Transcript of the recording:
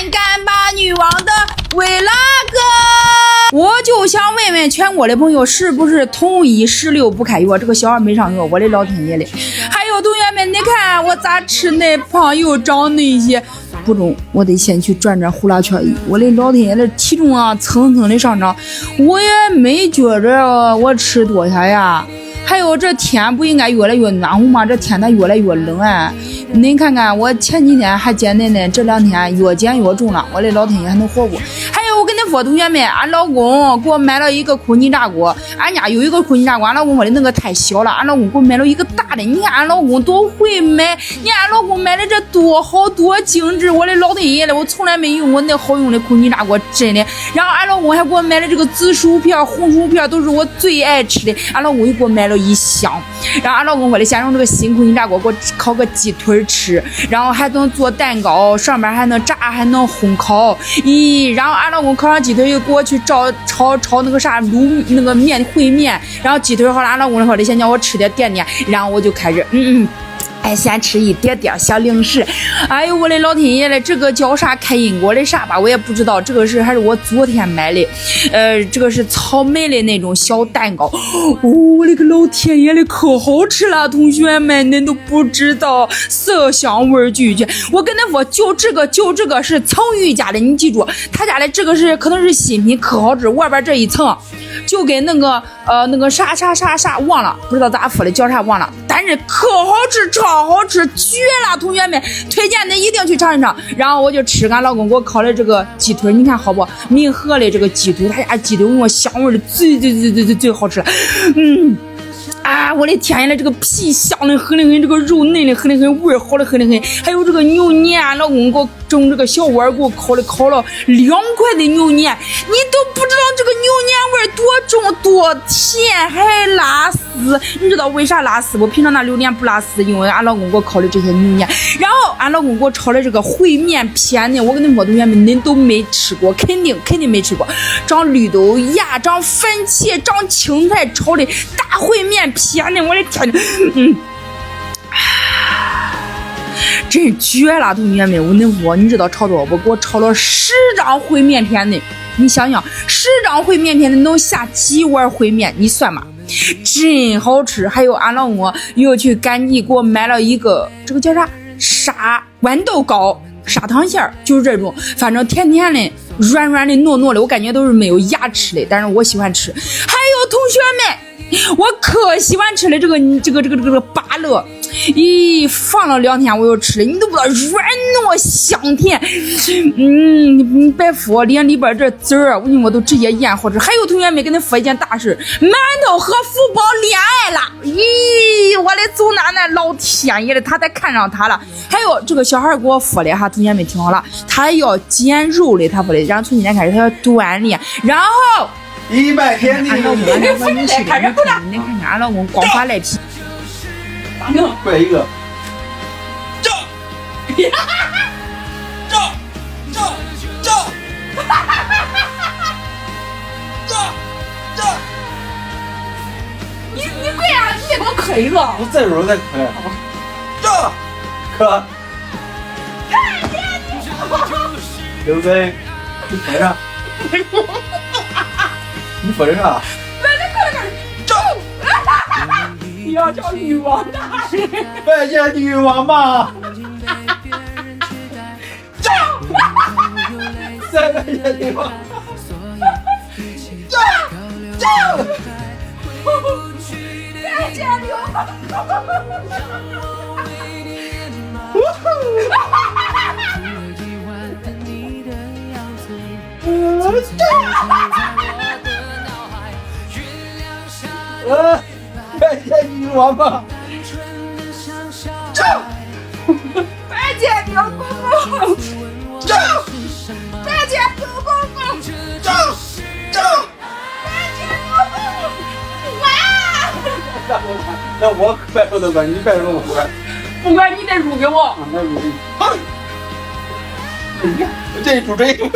干吧女王的维拉哥，我就想问问全国的朋友，是不是统一16不开学？这个小孩没上学，我的老天爷嘞！还有同学们，你看我咋吃那胖又长那些？不中，我得先去转转呼啦圈。我的老天爷的体重啊，蹭蹭的上涨，我也没觉着我吃多少呀。还有这天不应该越来越暖和吗？这天它越来越冷哎！您看看我前几天还减奶，这2天越减越重了，我的老天爷还能活不？还有我跟你说，同学们，俺老公给我买了一个空气炸锅，俺家有一个空气炸锅，俺老公说的那个太小了，俺老公给我买了一个大的。你看俺老公多会买，你看俺老公买的这多好多精致，我的老天爷了，我从来没用过那好用的空气炸锅，真的。然后俺老公还给我买了这个紫薯片、红薯片，都是我最爱吃的。俺老公又给我买了一箱，然后俺老公说的先用这个新空气炸锅给我烤个鸡腿吃，然后还能做蛋糕，上面还能炸，还能烘烤。然后俺老公烤上鸡腿又给我去炒那个啥卤那个面烩面，然后鸡腿好了，俺老公说的先叫我吃点点，然后我就开始先吃一点点小零食。哎呦我的老天爷嘞，这个叫啥开心果的啥吧，我也不知道，这个是还是我昨天买的，这个是草莓的那种小蛋糕。我的个老天爷嘞，可好吃了，同学们恁都不知道，色香味俱全。我跟你说，就这个是层昱家的，你记住，他家的这个是可能是新品，可好吃，外边这一层就跟那个啥忘了，不知道咋说的，叫啥忘了，但是可好吃，超好吃，绝了！同学们，推荐你一定去尝一尝。然后我就吃俺老公给我烤的这个鸡腿，你看好不？明和的这个鸡腿，他家鸡腿我香味的最好吃了。我的天呀，这个皮香的很的很，这个肉嫩的很的很，味好的很的很。还有这个牛年，俺老公给我整这个小碗给我烤了2块的牛年，你都不知道这个牛年味多重多甜，还拉丝。你知道为啥拉丝？我平常那榴莲不拉丝，因为俺老公给我烤的这些牛年。然后俺老公给我炒的这个烩面片呢，我跟你说同学们，恁都没吃过，肯定没吃过。长绿豆芽，长番茄，长青菜炒的大烩面片呢，我的天，真绝了，同学们！我跟你说，你知道炒多少不？给我炒了10张烩面片呢。你想想，10张烩面片能下几碗烩面？你算嘛，真好吃。还有俺老公又去赶集给我买了一个，这个叫啥豌豆糕、砂糖馅儿，就是这种，反正甜甜的、软软的、糯糯的，我感觉都是没有牙齿的，但是我喜欢吃。还有同学们，我可喜欢吃了这个芭乐，放了2天我又吃了，你都不知道软糯香甜，你别说，连里边这籽儿，我跟你说都直接咽好吃。还有同学们跟你说一件大事，馒头和福宝恋爱了，我的祖奶奶老天爷的，他才看上他了。还有这个小孩给我说的哈，同学们听好了，他要减肉的，他说的，然后从今天开始他要锻炼，然后100天的俺老公你看俺老公光发赖皮，过来一个，这，你跪啊！你得给我磕一个。我再揉再磕呀。这，磕。对不对？你说啥？你说的啥？你要叫女王大人，拜见女王吧。再拜见女王。拜见女王。拜见女王吧。拜见牛公公。拜见牛公公。那我拜寿的吧，你拜寿我不拜。不管你得输给我。那输给你。这一出这一出。